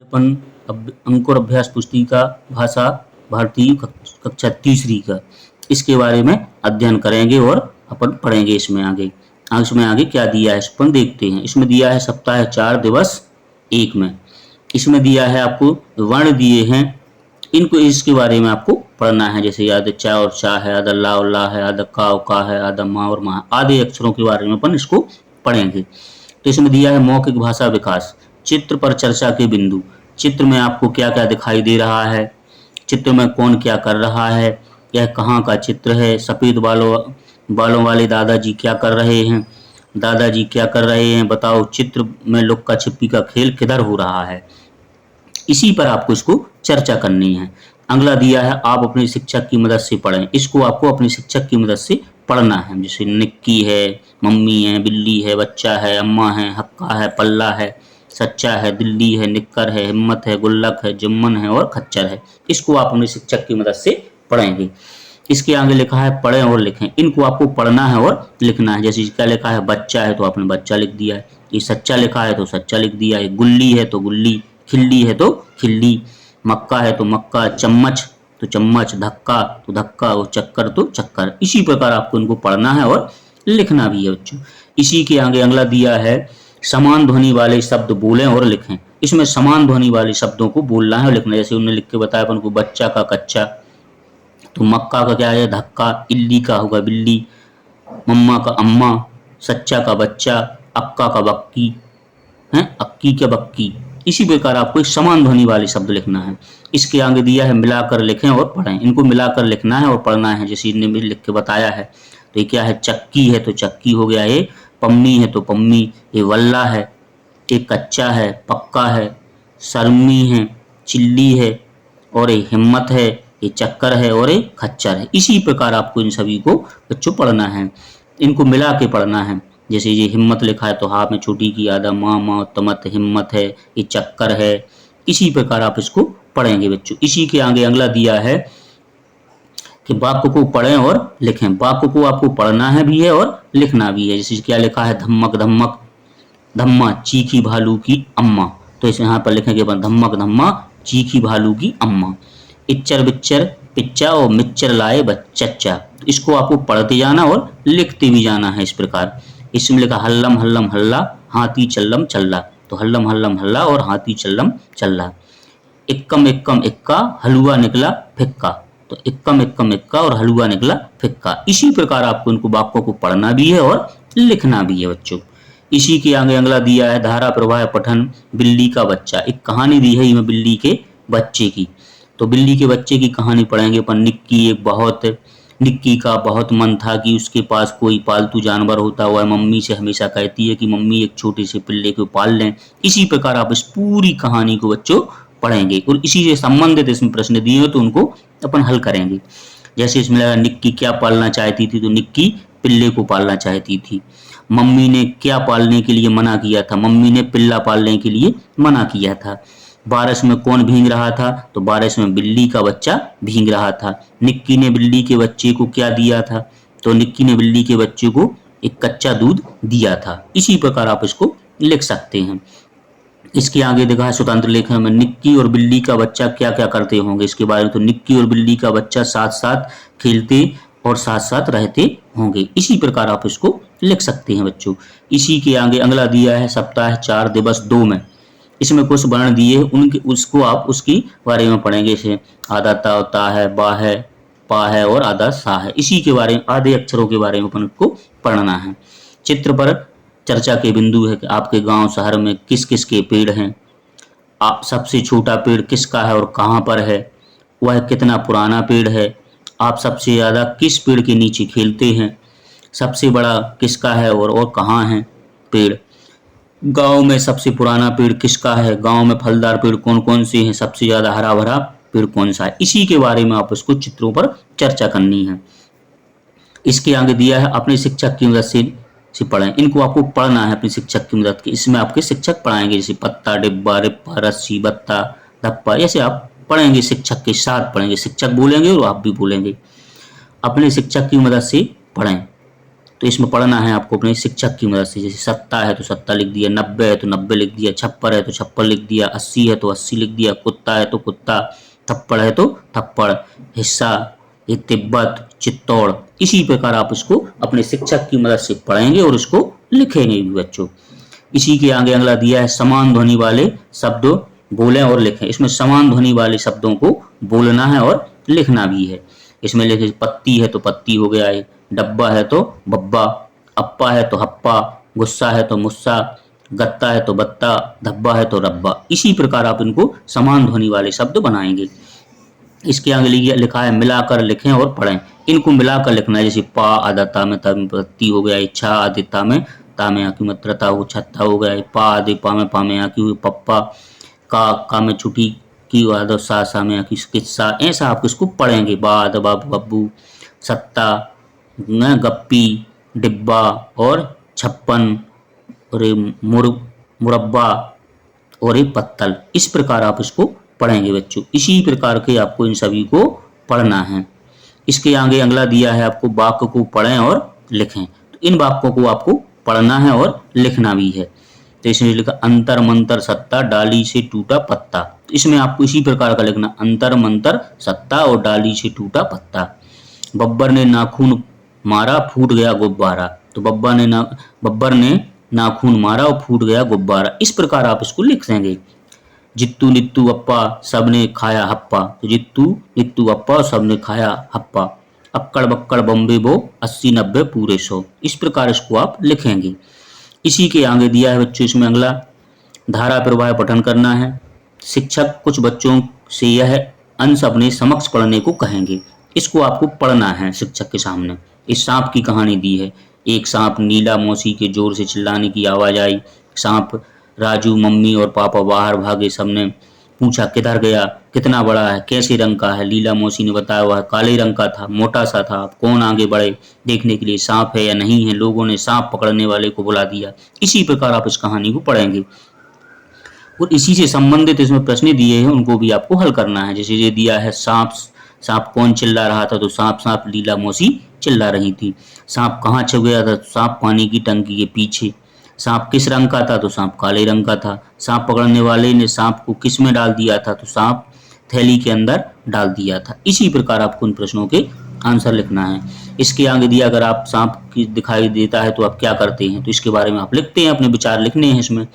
अपन अब अंकुर अभ्यास पुस्तिका भाषा भारतीय कक्षा तीसरी का इसके बारे में अध्ययन करेंगे और अपन पढ़ेंगे। इसमें आगे क्या दिया है अपन देखते हैं। इसमें दिया है सप्ताह 4 दिवस 1 में। इसमें दिया है आपको वर्ण दिए हैं, इनको इसके बारे में आपको पढ़ना है। जैसे आधा चा और चा है, आधा ला और ला है, आधा का और का है, आधा मा और मा, आधे अक्षरों के बारे में अपन इसको पढ़ेंगे। तो इसमें दिया है मौखिक भाषा विकास, चित्र पर चर्चा के बिंदु। चित्र में आपको क्या क्या दिखाई दे रहा है, चित्र में कौन क्या कर रहा है, यह कहाँ का चित्र है, सफेद बालों वाले दादाजी क्या कर रहे हैं, दादाजी क्या कर रहे हैं, बताओ चित्र में लुक्का छिपी का खेल किधर हो रहा है। इसी पर आपको इसको चर्चा करनी है। अगला दिया है आप अपने शिक्षक की मदद से पढ़ें। इसको आपको अपने शिक्षक की मदद से पढ़ना है। जैसे निक्की है, मम्मी है, बिल्ली है, बच्चा है, अम्मा है, हक्का है, पल्ला है, सच्चा है, दिल्ली है, निक्कर है, हिम्मत है, गुल्लक है, जुम्मन है और खच्चर है। इसको आप अपने शिक्षक की मदद से पढ़ेंगे। इसके आगे लिखा है पढ़ें और लिखें। इनको आपको पढ़ना है और लिखना है। जैसे क्या लिखा है, बच्चा है तो आपने बच्चा लिख दिया है, ये सच्चा लिखा है तो सच्चा लिख दिया है, गुल्ली है तो गुल्ली, खिल्ली है तो खिल्ली, मक्का है तो मक्का, चम्मच तो चम्मच, धक्का तो धक्का और चक्कर तो चक्कर। इसी प्रकार आपको इनको पढ़ना है और लिखना भी है बच्चों। इसी के आगे अगला दिया है समान ध्वनि वाले शब्द बोलें और लिखें। इसमें समान ध्वनि वाले शब्दों को बोलना है और लिखना है। जैसे उन्होंने लिख के बताया अपन को बच्चा का कच्चा, तो मक्का का क्या है धक्का, इल्ली का होगा बिल्ली, मम्मा का अम्मा, सच्चा का बच्चा, अक्का का बक्की है, अक्की का बक्की। इसी प्रकार आपको एक समान ध्वनि वाले शब्द लिखना है। इसके आगे दिया है मिलाकर लिखें और पढ़ें। इनको मिलाकर लिखना है और पढ़ना है। जैसे इन्होंने लिख के बताया है, तो ये क्या है, चक्की है तो चक्की हो गया, ये पम्मी है तो पम्मी, ये वल्ला है, ये कच्चा है, पक्का है, शर्मी है, चिल्ली है और ये हिम्मत है, ये चक्कर है और ये खच्चर है। इसी प्रकार आपको इन सभी को बच्चों पढ़ना है, इनको मिला के पढ़ना है। जैसे ये हिम्मत लिखा है तो हाथ में छोटी की आधा माँ माँ तमत हिम्मत है, ये चक्कर है। इसी प्रकार आप इसको पढ़ेंगे बच्चों। इसी के आगे अगला दिया है कि वाक्य को पढ़ें और लिखें। वाक्य को आपको पढ़ना है भी है और लिखना भी है। जैसे क्या लिखा है, धम्मक धम्मक धम्मा चीखी भालू की अम्मा, तो इसे यहाँ पर लिखेंगे अपन धम्मक धम्मा चीखी भालू की अम्मा। इच्चर बिच्चर पिच्चा और मिच्चर लाए बच्चा। तो इसको आपको पढ़ते जाना और लिखते भी जाना है। इस प्रकार इसमें लिखा हल्लम हल्लम हल्ला हाथी चल्लम चल्ला, तो हल्लम हल्लम हल्ला और हाथी चल्लम चल्ला। इक्कम इक्कम इक्का हलुआ निकला फिक्का, तो इक्कम इक्कम इक्का और हलुआ निकला फिक्का। इसी प्रकार आपको इनको वाक्यों को पढ़ना भी है और लिखना भी है बच्चों। इसी के आगे अगला दिया है धारा प्रवाह पठन बिल्ली का बच्चा। एक कहानी दी है इसमें बिल्ली के बच्चे की, तो बिल्ली के बच्चे की कहानी पढ़ेंगे अपन। निक्की का बहुत मन था कि उसके पास कोई पालतू जानवर होता हुआ मम्मी से हमेशा कहती है कि मम्मी एक छोटे से पिल्ले को पाल लें। इसी प्रकार आप इस पूरी कहानी को बच्चों पढ़ेंगे और इसी से संबंधित इसमें प्रश्न दिए हो तो उनको अपन हल करेंगे। जैसे इसमें लगा निक्की क्या पालना चाहती थी, तो निक्की पिल्ले को पालना चाहती थी। मम्मी ने क्या पालने के लिए मना किया था, मम्मी ने पिल्ला पालने के लिए मना किया था। बारिश में कौन भीग रहा था, तो बारिश में बिल्ली का बच्चा भीग रहा था। निक्की ने बिल्ली के बच्चे को क्या दिया था, तो निक्की ने बिल्ली के बच्चे को एक कच्चा दूध दिया था। इसी प्रकार आप इसको लिख सकते हैं। इसके आगे देखा है स्वतंत्र लेखन में निक्की और बिल्ली का बच्चा क्या क्या करते होंगे इसके बारे में, तो निक्की और बिल्ली का बच्चा साथ साथ खेलते और साथ साथ रहते होंगे। इसी प्रकार आप इसको लिख सकते हैं बच्चों। इसी के आगे अगला दिया है सप्ताह 4 दिवस 2 में। इसमें कुछ वर्ण दिए उनके उसको आप उसकी बारे में पढ़ेंगे। जैसे आधा ता ता है, बा है, पा है और आधा सा है। इसी के बारे में आधे अक्षरों के बारे में अपन को पढ़ना है। चित्र पर चर्चा के बिंदु है कि आपके गांव शहर में किस किस के पेड़ हैं, आप सबसे छोटा पेड़ किसका है और कहाँ पर है, वह कितना पुराना पेड़ है, आप सबसे ज़्यादा किस पेड़ के नीचे खेलते हैं, सबसे बड़ा किसका है और कहाँ है पेड़, गांव में सबसे पुराना पेड़ किसका है, गांव में फलदार पेड़ कौन कौन से हैं, सबसे ज़्यादा हरा भरा पेड़ कौन सा है। इसी के बारे में आप उसको चित्रों पर चर्चा करनी है। इसके आगे दिया है अपने शिक्षक की मदद से पढ़ें। इनको आपको पढ़ना है अपने शिक्षक की मदद की। इसमें आपके शिक्षक पढ़ाएंगे। जैसे पत्ता, डिब्बा, रिप्पा, रस्सी, बत्ता, धप्पा, ऐसे आप पढ़ेंगे, शिक्षक के साथ पढ़ेंगे। शिक्षक बोलेंगे और आप भी बोलेंगे। अपने शिक्षक की मदद से पढ़ें, तो तो इसमें पढ़ना है आपको अपने शिक्षक की मदद से। जैसे 70 है तो 70 लिख दिया, 90 है तो 90 लिख दिया, 56 है तो 56 लिख दिया, 80 है तो 80 लिख दिया, कुत्ता है तो कुत्ता, थप्पड़ है तो थप्पड़, हिस्सा, ये तिब्बत, चित्तौड़। इसी प्रकार आप इसको अपने शिक्षक की मदद से पढ़ेंगे और इसको लिखेंगे भी बच्चों। इसी के आगे अगला दिया है समान ध्वनि वाले शब्द बोलें और लिखें। इसमें समान ध्वनि वाले शब्दों को बोलना है और लिखना भी है। इसमें लिखे पत्ती है तो पत्ती हो गया है, डब्बा है तो बब्बा, अप्पा है तो हप्पा, गुस्सा है तो मुस्सा, गत्ता है तो बत्ता, धब्बा है तो रब्बा। इसी प्रकार आप इनको समान ध्वनि वाले शब्द बनाएंगे। इसके आगे लिखा है मिलाकर लिखें और पढ़ें। इनको मिलाकर लिखना है। जैसे पा आदता में तम पत्ती हो गया, इच्छा आदिता में ता में आकी मात्रता हो, छत्ता हो गया, पा आदि पा में आकी हुई, पप्पा का में छुटी की आदत, सा में आकी किस्सा। ऐसा आप इसको पढ़ेंगे। बाद बाब बब्बू, सत्ता, गप्पी, डिब्बा और छप्पन और मुरब्बा और एक पत्तल। इस प्रकार आप इसको पढ़ेंगे बच्चों। इसी प्रकार के आपको इन सभी को पढ़ना है। इसके आगे अगला दिया है आपको वाक्य को पढ़ें और लिखें। तो इन वाक्यों को आपको पढ़ना है और लिखना भी है। तो इसमें लिखा अंतर मंतर सत्ता, डाली से टूटा पत्ता। तो इसमें आपको इसी प्रकार का लिखना, अंतर मंतर सत्ता और डाली से टूटा पत्ता। बब्बर ने नाखून मारा, फूट गया गुब्बारा। तो बब्बर ने नाखून मारा और फूट गया गुब्बारा। इस प्रकार आप इसको लिख देंगे। जित्तू नित्तू अप्पा सबने खाया हप्पा। तो जित्तू नित्तू अप्पा सबने खाया हप्पा। अक्कड़ बक्कड़ बम्बे बो, 80 90 पूरे 100। इस प्रकार इसको आप लिखेंगे। इसी के आगे दिया है बच्चों इसमें अगला धारा प्रवाह पठन करना है। शिक्षक कुछ बच्चों से यह अंश अपने समक्ष पढ़ने को कहेंगे। इसको आपको पढ़ना है शिक्षक के सामने। इस सांप की कहानी दी है। एक सांप, नीला मौसी के जोर से चिल्लाने की आवाज आई। सांप, राजू, मम्मी और पापा बाहर भागे। सबने पूछा किधर गया, कितना बड़ा है, कैसे रंग का है। लीला मौसी ने बताया वह काले रंग का था, मोटा सा था। कौन आगे बढ़े देखने के लिए सांप है या नहीं है। लोगों ने सांप पकड़ने वाले को बुला दिया। इसी प्रकार आप इस कहानी को पढ़ेंगे और इसी से संबंधित इसमें प्रश्न दिए हैं, उनको भी आपको हल करना है। जैसे ये दिया है सांप, सांप कौन चिल्ला रहा था। तो सांप सांप लीला मौसी चिल्ला रही थी। सांप कहाँ छुप गया था। सांप पानी की टंकी के पीछे। सांप किस रंग का था। तो सांप काले रंग का था। सांप पकड़ने वाले ने सांप को किस में डाल दिया था। तो सांप थैली के अंदर डाल दिया था। इसी प्रकार आपको उन प्रश्नों के आंसर लिखना है। इसके आगे दिया अगर आप सांप की दिखाई देता है तो आप क्या करते हैं। तो इसके बारे में आप लिखते हैं, अपने विचार लिखने हैं इसमें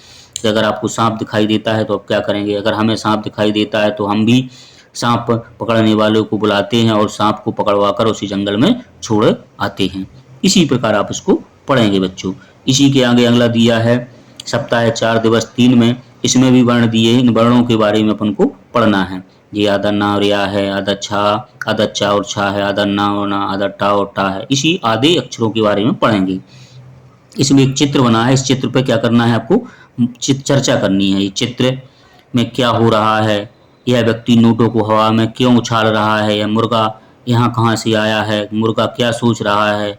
कि अगर आपको सांप दिखाई देता है तो आप क्या करेंगे। अगर हमें सांप दिखाई देता है तो हम भी सांप पकड़ने वालों को बुलाते हैं और सांप को पकड़वा कर उसी जंगल में छोड़ आते हैं। इसी प्रकार आप इसको पढ़ेंगे बच्चों। इसी के आगे अगला दिया है सप्ताह 4 दिवस 3 में। इसमें भी वर्ण दिए, इन वर्णों के बारे में अपन को पढ़ना है। ये आधा ना और या है, आधा छा, आधा चा और छा है, आधा ना और ना, आधा टा और टा है। इसी आधे अक्षरों के बारे में पढ़ेंगे। इसमें एक चित्र बना है। इस चित्र पर क्या करना है आपको, चर्चा करनी है। ये चित्र में क्या हो रहा है। यह व्यक्ति नोटों को हवा में क्यों उछाल रहा है। यह मुर्गा यहाँ कहाँ से आया है। मुर्गा क्या सोच रहा है।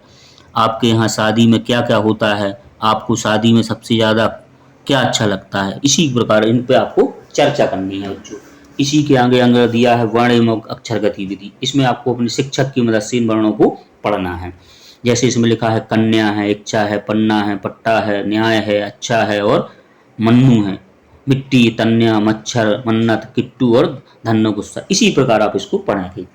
आपके यहाँ शादी में क्या क्या होता है। आपको शादी में सबसे ज़्यादा क्या अच्छा लगता है। इसी प्रकार इन पे आपको चर्चा करनी है बच्चों। इसी के आगे अंग दिया है वर्ण एवं अक्षर गतिविधि। इसमें आपको अपने शिक्षक की मदद से इन वर्णों को पढ़ना है। जैसे इसमें लिखा है कन्या है, इच्छा है, पन्ना है, पट्टा है, न्याय है, अच्छा है और मन्नू है। मिट्टी, तन्या, मच्छर, मन्नत, किट्टू और धन्नो गुस्सा। इसी प्रकार आप इसको पढ़ेंगे।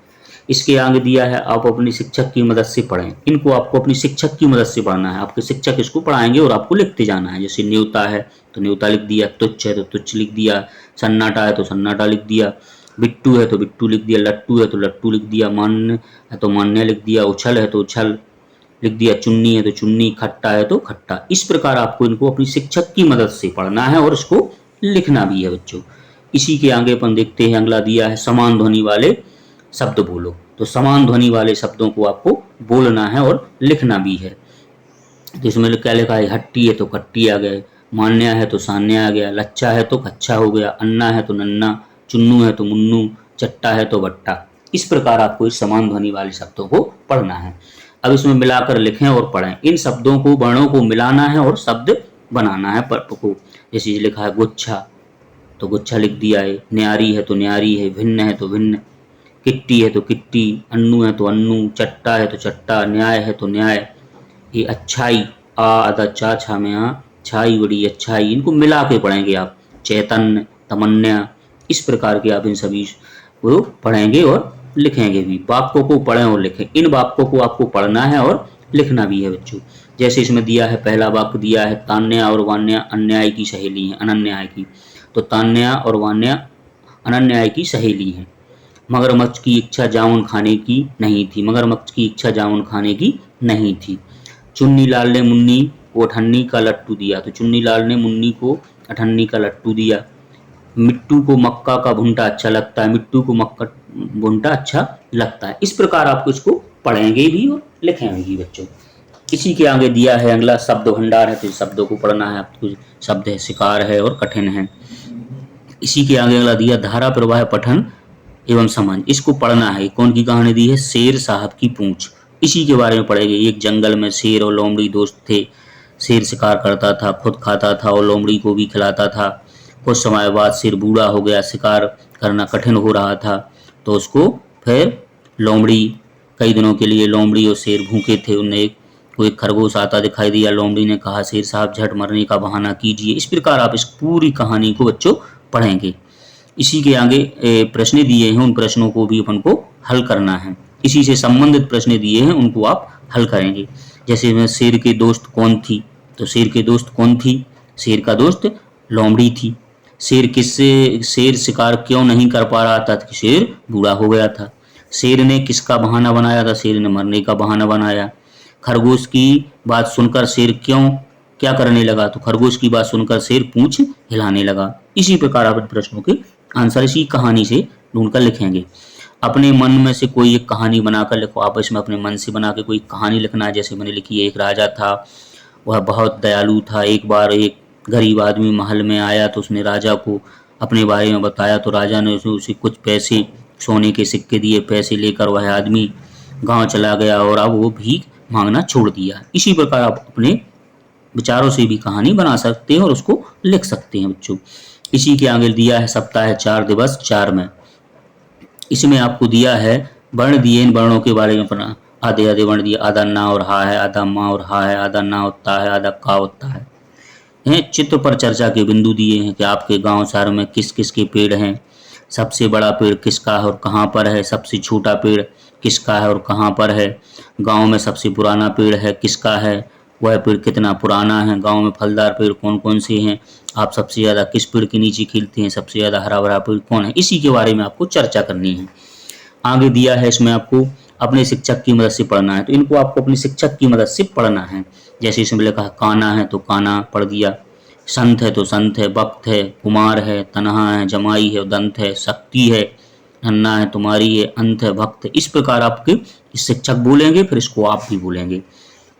इसके आगे दिया है आप अपने शिक्षक की मदद से पढ़ें। इनको आपको अपनी शिक्षक की मदद से पढ़ना है। आपके शिक्षक इसको पढ़ाएंगे और आपको लिखते जाना है। जैसे न्योता है तो न्योता लिख दिया, तुच्छ है तो तुच्छ लिख दिया, सन्नाटा है तो सन्नाटा लिख दिया, बिट्टू है तो बिट्टू लिख दिया, लट्टू है तो लट्टू लिख दिया, मान्य है तो मान्य लिख दिया, उछल है तो उछल लिख दिया, चुन्नी है तो चुन्नी, खट्टा है तो खट्टा। इस प्रकार आपको इनको अपनी शिक्षक की मदद से पढ़ना है और इसको लिखना भी है बच्चों। इसी के आगे अपन देखते हैं अगला दिया है समान ध्वनि वाले शब्द बोलो। तो समान ध्वनि वाले शब्दों को आपको बोलना है और लिखना भी है। तो इसमें क्या लिखा है, हट्टी है तो कट्टी आ गए, मान्या है तो सान्या आ गया, लच्चा है तो कच्चा हो गया, अन्ना है तो नन्ना, चुन्नू है तो मुन्नू, चट्टा है तो बट्टा। इस प्रकार आपको इस समान ध्वनि वाले शब्दों को पढ़ना है। अब इसमें मिलाकर लिखें और पढ़ें। इन शब्दों को, वर्णों को मिलाना है और शब्द बनाना है को। जैसे लिखा है गुच्छा तो गुच्छा लिख दिया है, न्यारी है तो न्यारी है, भिन्न है तो भिन्न, किट्टी है तो किट्टी, अन्नू है तो अन्नू, चट्टा है तो चट्टा, न्याय है तो न्याय, ये अच्छाई, आ आदा चा छा में आ, छाई बड़ी अच्छाई, इनको मिला के पढ़ेंगे आप। चैतन्य, तमन्या, इस प्रकार के आप इन सभी को पढ़ेंगे और लिखेंगे भी। वाक्यों को पढ़ें और लिखें। इन वाक्यों को आपको पढ़ना है और लिखना भी है बच्चों। जैसे इसमें दिया है, पहला वाक्य दिया है, तान्या और वान्या अन्याय की सहेली है, अनन्याय की। तो तान्या और वान्या अनन्याय की सहेली है। मगरमच्छ की इच्छा जामुन खाने की नहीं थी, मगरमच्छ की इच्छा जामुन खाने की नहीं थी। चुन्नी लाल ने मुन्नी को अठन्नी का लट्टू दिया, तो चुन्नी लाल ने मुन्नी को अठन्नी का लट्टू दिया। मिट्टू को मक्का का भुंटा अच्छा लगता है, मिट्टू को मक्का भुंटा अच्छा लगता है। इस प्रकार आपको इसको पढ़ेंगे भी और लिखेंगे भी बच्चों। इसी के आगे दिया है अगला शब्द भंडार है, तो शब्दों को पढ़ना है आपको। शब्द है, शिकार है और कठिन है। इसी के आगे अगला दिया धारा प्रवाह पठन एवं समझ, इसको पढ़ना है। कौन की कहानी दी है? शेर साहब की पूंछ। इसी के बारे में पढ़ेंगे। एक जंगल में शेर और लोमड़ी दोस्त थे। शेर शिकार करता था, खुद खाता था और लोमड़ी को भी खिलाता था। कुछ समय बाद शेर बूढ़ा हो गया, शिकार करना कठिन हो रहा था, तो उसको फिर लोमड़ी, कई दिनों के लिए लोमड़ी और शेर भूखे थे। उन्हें कोई खरगोश आता दिखाई दिया। लोमड़ी ने कहा, शेर साहब झट मरने का बहाना कीजिए। इस प्रकार आप इस पूरी कहानी को बच्चों पढ़ेंगे। इसी के आगे प्रश्न दिए हैं, उन प्रश्नों को भी अपन को हल करना है। इसी से संबंधित प्रश्न दिए हैं, उनको आप हल करेंगे। जैसे में शेर के दोस्त कौन थी, तो शेर के दोस्त कौन थी? शेर का दोस्त लोमड़ी थी। शेर शिकार क्यों नहीं कर पा रहा था? शेर बूढ़ा हो गया था। शेर ने किसका बहाना बनाया था? शेर ने मरने का बहाना बनाया। खरगोश की बात सुनकर शेर क्या करने लगा? तो खरगोश की बात सुनकर शेर पूंछ हिलाने लगा। इसी प्रकार आप प्रश्नों के आंसर इसी कहानी से ढूंढकर लिखेंगे। अपने मन में से कोई एक कहानी बनाकर लिखो। आपस में अपने मन से बना के कोई कहानी लिखना है। जैसे मैंने लिखी है, एक राजा था, वह बहुत दयालु था। एक बार एक गरीब आदमी महल में आया, तो उसने राजा को अपने बारे में बताया, तो राजा ने उसे कुछ पैसे, सोने के सिक्के दिए। पैसे लेकर वह आदमी गांव चला गया और अब वो भीख मांगना छोड़ दिया। इसी प्रकार आप अपने विचारों से भी कहानी बना सकते हैं और उसको लिख सकते हैं बच्चों। इसी के आगे दिया है सप्ताह 4 दिवस 4 में। इसमें आपको दिया है वर्ण दिए, इन वर्णों के बारे में पढ़ना। आधे आधे वर्ण दिए, आधा ना और हा है, आधा मा और हा है, आधा ना होता है, आधा का होता है। चित्र पर चर्चा के बिंदु दिए हैं कि आपके गांव शहर में किस किस के पेड़ हैं, सबसे बड़ा पेड़ किसका है और कहाँ पर है, सबसे छोटा पेड़ किसका है और कहाँ पर है, गांव में सबसे पुराना पेड़ है किसका है, वह पेड़ कितना पुराना है, गांव में फलदार पेड़ कौन कौन से हैं, आप सबसे ज़्यादा किस पेड़ के नीचे खेलते हैं, सबसे ज़्यादा हरा भरा पेड़ कौन है। इसी के बारे में आपको चर्चा करनी है। आगे दिया है, इसमें आपको अपने शिक्षक की मदद से पढ़ना है, तो इनको आपको अपने शिक्षक की मदद से पढ़ना है। जैसे इसमें लिखा है काना है तो काना पढ़ दिया, संत है तो संत है, वक्त है, कुमार है, तनहा है, जमाई है, दंत है, शक्ति है, नन्ना है, तुम्हारी है, अंत है, भक्त है। इस प्रकार आपके शिक्षक बोलेंगे, फिर इसको आप भी बोलेंगे।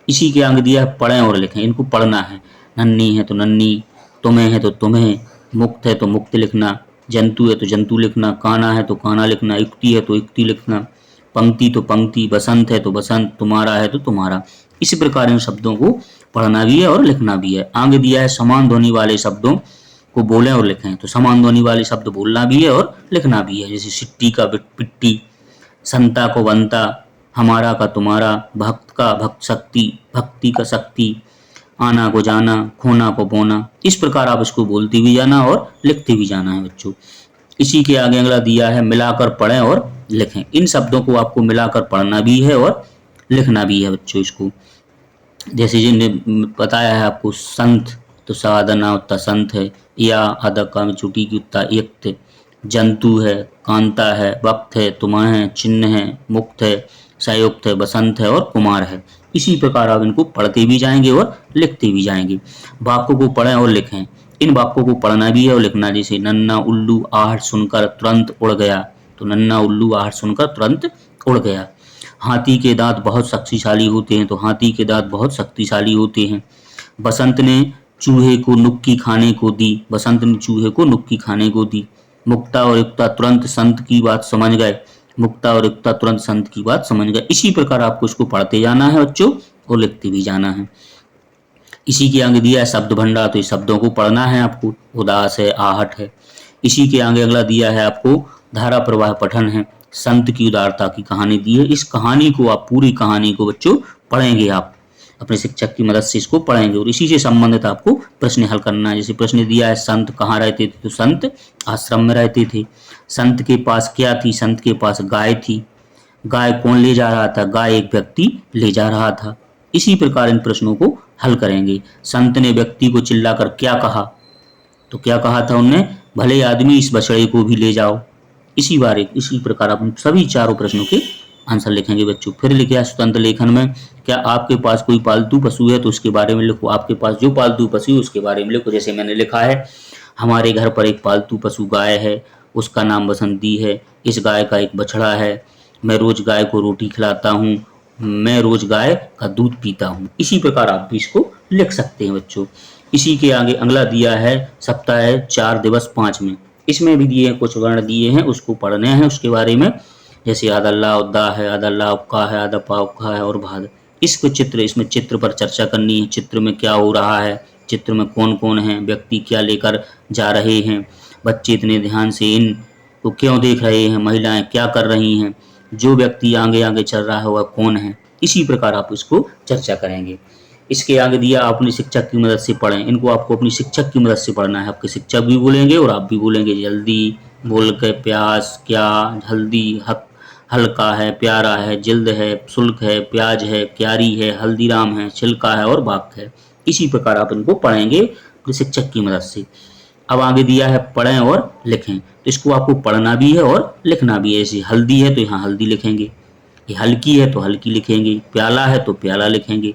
इसी के आगे दिया है पढ़ें और लिखें, इनको पढ़ना है। नन्नी है तो नन्नी, तुम्हें है तो तुम्हें, मुक्त है तो मुक्त लिखना, जंतु है तो जंतु लिखना, काना है तो काना लिखना, युक्ति है तो युक्ति लिखना, पंक्ति तो पंक्ति, बसंत है तो बसंत, तुम्हारा है तो तुम्हारा। इसी प्रकार इन शब्दों को पढ़ना भी है और लिखना भी है। आगे दिया है समान ध्वनि वाले शब्दों को बोलें और लिखें, तो समान ध्वनि वाले शब्द बोलना भी है और लिखना भी है। जैसे सिट्टी का पिट्टी, संता को बनता, हमारा का तुम्हारा, भक्त का भक्त शक्ति, भक्ति का शक्ति, आना को जाना, खोना को बोना। इस प्रकार आप इसको बोलते भी जाना और लिखते भी जाना है बच्चों। इसी के आगे अगला दिया है मिलाकर पढ़ें और लिखें। इन शब्दों को आपको मिलाकर पढ़ना भी है और लिखना भी है बच्चों। इसको जैसे जिन्हें बताया है आपको, संत तो साधना उत्ता संत है, या आधा काम चुटी की उत्ता एक, जंतु है, कांता है, वक्त है, तुम्हां है, चिन्ह है, मुक्त है, संयुक्त है, बसंत है और कुमार है। इसी प्रकार आप इनको पढ़ते भी जाएंगे और लिखते भी जाएंगे। वाक्यों को पढ़ें और लिखें, इन वाक्यों को पढ़ना भी है और लिखना। जैसे नन्ना उल्लू आहट सुनकर तुरंत उड़ गया, तो नन्ना उल्लू आहट सुनकर तुरंत उड़ गया। हाथी के दांत बहुत शक्तिशाली होते हैं, तो हाथी के दांत बहुत शक्तिशाली होते हैं। बसंत ने चूहे को नुक्की खाने को दी, बसंत ने चूहे को नुक्की खाने को दी। मुक्ता और युक्ता तुरंत संत की बात समझ गए, मुक्ता और युक्ता तुरंत संत की बात समझ गए। इसी प्रकार आपको इसको पढ़ते जाना है बच्चों और लिखते भी जाना है। इसी के आगे दिया है शब्द भंडार, तो इस शब्दों को पढ़ना है आपको। उदास है, आहट है। इसी के आगे अगला दिया है आपको धारा प्रवाह पठन है, संत की उदारता की कहानी दी है। इस कहानी को आप, पूरी कहानी को बच्चों पढ़ेंगे आप। अपने शिक्षक की मदद से इसको पढ़ेंगे और इसी से संबंधित आपको प्रश्न हल करना है। जैसे प्रश्न दिया है संत कहाँ रहते थे, तो संत आश्रम में रहते थे। संत के पास क्या थी, संत के पास गाय थी। गाय कौन ले जा रहा था, गाय एक व्यक्ति ले जा रहा था। इसी प्रकार इन प्रश्नों को हल करेंगे। संत ने व्यक्ति को चिल्लाकर क्या कहा, तो क्या कहा था उनने, भले आदमी इस बछड़े को भी ले जाओ। इसी प्रकार आप सभी चारों प्रश्नों के आंसर लिखेंगे बच्चों। फिर लिखा स्वतंत्र लेखन में, क्या आपके पास कोई पालतू पशु है, तो उसके बारे में लिखो। आपके पास जो पालतू पशु है उसके बारे में लिखो। जैसे मैंने लिखा है, हमारे घर पर एक पालतू पशु गाय है, उसका नाम बसंती है। इस गाय का एक बछड़ा है। मैं रोज गाय को रोटी खिलाता हूँ। मैं रोज गाय का दूध पीता हूँ। इसी प्रकार आप भी इसको लिख सकते हैं बच्चों। इसी के आगे अगला दिया है सप्ताह 4 दिवस 5 में। इसमें भी दिए हैं, कुछ वर्ण दिए हैं, उसको पढ़ने हैं उसके बारे में। जैसे आदल्ला उद्दा है, आदल्ला उक्का है, आदपा उक्का है और भाद। इसमें चित्र पर चर्चा करनी है। चित्र में क्या हो रहा है, चित्र में कौन कौन है, व्यक्ति क्या लेकर जा रहे हैं, बच्चे इतने ध्यान से इन को क्यों देख रहे हैं, महिलाएं क्या कर रही हैं, जो व्यक्ति आगे आगे चल रहा है वह कौन है। इसी प्रकार आप इसको चर्चा करेंगे। इसके आगे दिया अपने शिक्षक की मदद से पढ़ें। इनको आपको अपनी शिक्षक की मदद से पढ़ना है। आपके शिक्षक भी बोलेंगे और आप भी बोलेंगे। जल्दी बोल के, प्यास क्या, हल्दी हल्का है, प्यारा है, जिल्द है, शुल्क है, प्याज है, क्यारी है, हल्दीराम है, छिलका है और बाक है। इसी प्रकार आप इनको पढ़ेंगे अपने शिक्षक की मदद से। अब आगे दिया है पढ़ें और लिखें, तो इसको आपको पढ़ना भी है और लिखना भी है। जैसे हल्दी है तो यहाँ हल्दी लिखेंगे, ये हल्की है तो हल्की लिखेंगे, प्याला है तो प्याला लिखेंगे,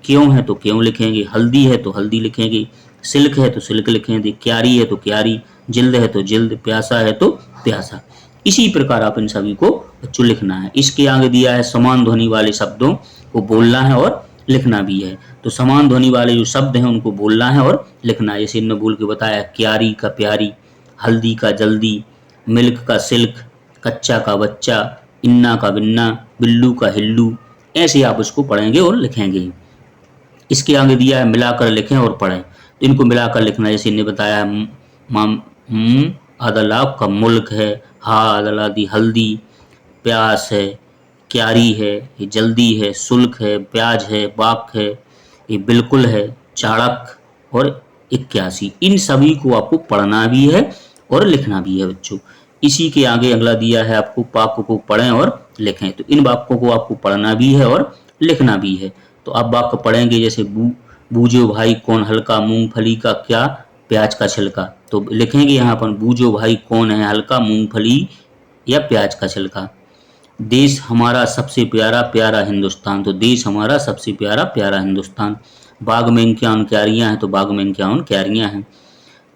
क्यों है तो क्यों लिखेंगे, हल्दी है तो हल्दी लिखेंगे, सिल्क है तो सिल्क लिखेंगे, क्यारी है तो क्यारी, जिल्द है तो जिल्द, प्यासा है तो प्यासा। इसी प्रकार आप इन सभी को बच्चों लिखना है। इसके आगे दिया है समान ध्वनि वाले शब्दों को बोलना है और लिखना भी है। तो समान ध्वनि वाले जो शब्द हैं उनको बोलना है और लिखना है। जैसे इन्होंने बोल के बताया, क्यारी का प्यारी, हल्दी का जल्दी, मिल्क का सिल्क, कच्चा का बच्चा, इन्ना का बिन्ना, बिल्लू का हिल्लू। ऐसे आप उसको पढ़ेंगे और लिखेंगे। इसके आगे दिया है मिलाकर लिखें और पढ़ें, तो इनको मिलाकर लिखना। जैसे इन्हें बताया आदला का मुल्क है, हा आदला दी हल्दी, प्यास है, क्यारी है, ये जल्दी है, शुल्क है, प्याज है, बाक है, ये बिल्कुल है, चाणक और 81। इन सभी को आपको पढ़ना भी है और लिखना भी है बच्चों। इसी के आगे अगला दिया है आपको वाक्य को पढ़ें और लिखें, तो इन वाक्यों को आपको पढ़ना भी है और लिखना भी है। तो आप वाक्य पढ़ेंगे। जैसे बूझो भाई कौन हल्का, मूंगफली का क्या, प्याज का छिलका। तो लिखेंगे यहाँ पर बूझो भाई कौन है हल्का, मूंगफली या प्याज का छिलका। देश हमारा सबसे प्यारा प्यारा हिंदुस्तान, तो देश हमारा सबसे प्यारा प्यारा हिंदुस्तान। बाग में इक्यावन क्यारियां हैं, तो बाग में इक्यावन क्यारियां हैं।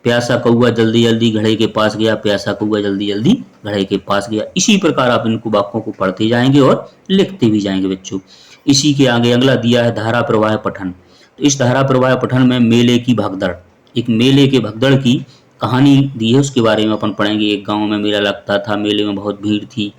प्यासा कौआ जल्दी जल्दी घड़े के पास गया, प्यासा कौआ जल्दी जल्दी घड़े के पास गया। इसी प्रकार आप इनको वाक्यों को पढ़ते जाएंगे और लिखते भी जाएंगे बच्चों। इसी के आगे अगला दिया है धारा प्रवाह पठन। तो इस धारा प्रवाह पठन में मेले की भगदड़, एक मेले के भगदड़ की कहानी दी है, उसके बारे में अपन पढ़ेंगे। एक गांव में मेला लगता था, मेले में बहुत भीड़ थी,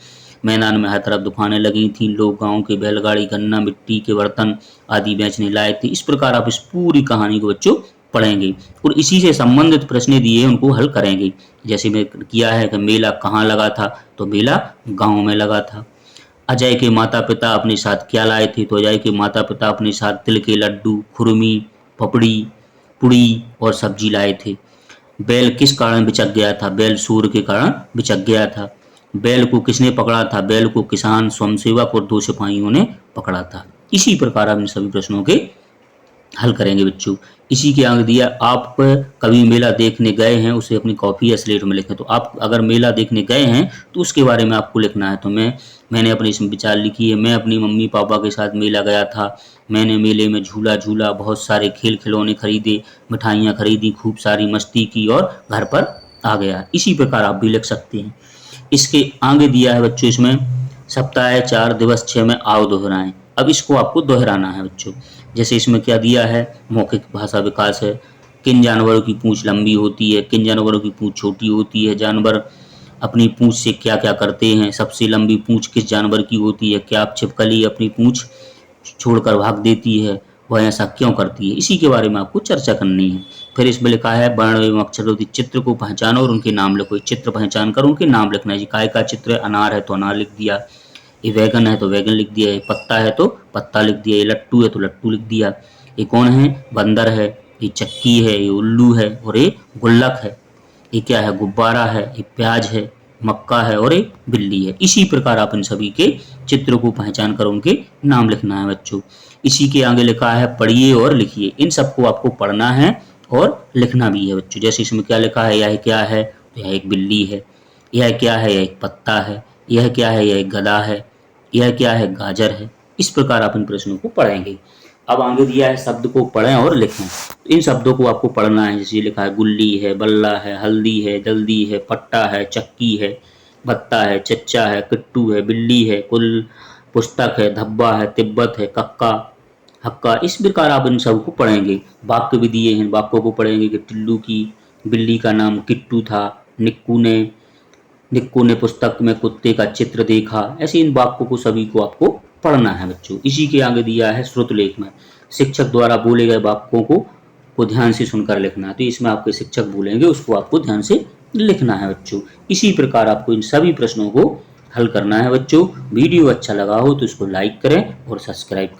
मैदान में हर तरफ दुकानें लगी थी, लोग गांव के बैलगाड़ी, गन्ना, मिट्टी के बर्तन आदि बेचने लाए थे। इस प्रकार आप इस पूरी कहानी को बच्चों पढ़ेंगे और इसी से संबंधित प्रश्न दिए उनको हल करेंगे। जैसे मैं किया है कि मेला कहाँ लगा था, तो मेला गांव में लगा था। अजय के माता पिता अपने साथ क्या लाए थे, तो अजय के माता पिता अपने साथ तिल के लड्डू, खुरमी, पपड़ी, पुड़ी और सब्जी लाए थे। बैल किस कारण बिचक गया था, बैल सूर के कारण बिचक गया था। बैल को किसने पकड़ा था, बैल को किसान, स्वयंसेवक और 2 सिपाहियों ने पकड़ा था। इसी प्रकार आप इन सभी प्रश्नों के हल करेंगे बच्चों। इसी के आगे दिया आप कभी मेला देखने गए हैं, उसे अपनी कॉपी या स्लेट में लिखें। तो आप अगर मेला देखने गए हैं तो उसके बारे में आपको लिखना है। तो मैंने अपने इसमें विचार लिखी है। मैं अपनी मम्मी पापा के साथ मेला गया था। मैंने मेले में झूला झूला, बहुत सारे खेल खिलौने खरीदे, मिठाइयाँ खरीदी, खूब सारी मस्ती की और घर पर आ गया। इसी प्रकार आप भी लिख सकते हैं। इसके आगे दिया है बच्चों इसमें सप्ताह 4 दिवस 6 में आओ दोहराएं। अब इसको आपको दोहराना है बच्चों। जैसे इसमें क्या दिया है, मौखिक भाषा विकास है। किन जानवरों की पूंछ लंबी होती है, किन जानवरों की पूंछ छोटी होती है, जानवर अपनी पूंछ से क्या क्या करते हैं, सबसे लंबी पूंछ किस जानवर की होती है, क्या छिपकली अपनी पूंछ छोड़कर भाग देती है, वह ऐसा क्यों करती है। इसी के बारे में आपको चर्चा करनी है। फिर इसमें लिखा है वर्ण एवं अक्षरों की चित्र को पहचानो और उनके नाम लिखो। चित्र पहचान कर उनके नाम लिखना है। काय का चित्र है, अनार है तो अनार लिख दिया। ये वैगन है तो वैगन लिख दिया, ये पत्ता है तो पत्ता लिख दिया, ये लट्टू है तो लट्टू लिख दिया। ये कौन है? बंदर है। ये चक्की है, ये उल्लू है और ये गुल्लक है। ये क्या है? गुब्बारा है। ये प्याज है, मक्का है और ये बिल्ली है। इसी प्रकार आप इन सभी के चित्र को पहचान कर उनके नाम लिखना है बच्चों। इसी के आगे लिखा है पढ़िए और लिखिए। इन सबको आपको पढ़ना है और लिखना भी है बच्चों। जैसे इसमें क्या लिखा है? यह क्या है? तो यह एक बिल्ली है। यह क्या है? यह एक पत्ता है। यह क्या है? यह एक गधा है। यह क्या है? गाजर है। इस प्रकार आप इन प्रश्नों को पढ़ेंगे। अब आगे दिया है शब्द को पढ़ें और लिखें। इन शब्दों को आपको पढ़ना है। जैसे लिखा है गुल्ली है, बल्ला है, हल्दी है, जल्दी है, पट्टा है, चक्की है, भत्ता है, चच्चा है, किट्टू है, बिल्ली है, कुल, पुस्तक है, धब्बा है, तिब्बत है, कक्का, हक्का। इस प्रकार आप इन सब को पढ़ेंगे। वाक्य भी दिए हैं, वाक्यों को पढ़ेंगे कि टिल्लू की बिल्ली का नाम किट्टू था, निक्कू ने पुस्तक में कुत्ते का चित्र देखा। ऐसे इन वाक्यों को सभी को आपको पढ़ना है बच्चों। इसी के आगे दिया है श्रुत लेख में शिक्षक द्वारा बोले गए वाक्यों को ध्यान से सुनकर लिखना है। तो इसमें आपके शिक्षक बोलेंगे, उसको आपको ध्यान से लिखना है बच्चों। इसी प्रकार आपको इन सभी प्रश्नों को हल करना है बच्चों। वीडियो अच्छा लगा हो तो इसको लाइक करें और सब्सक्राइब करें।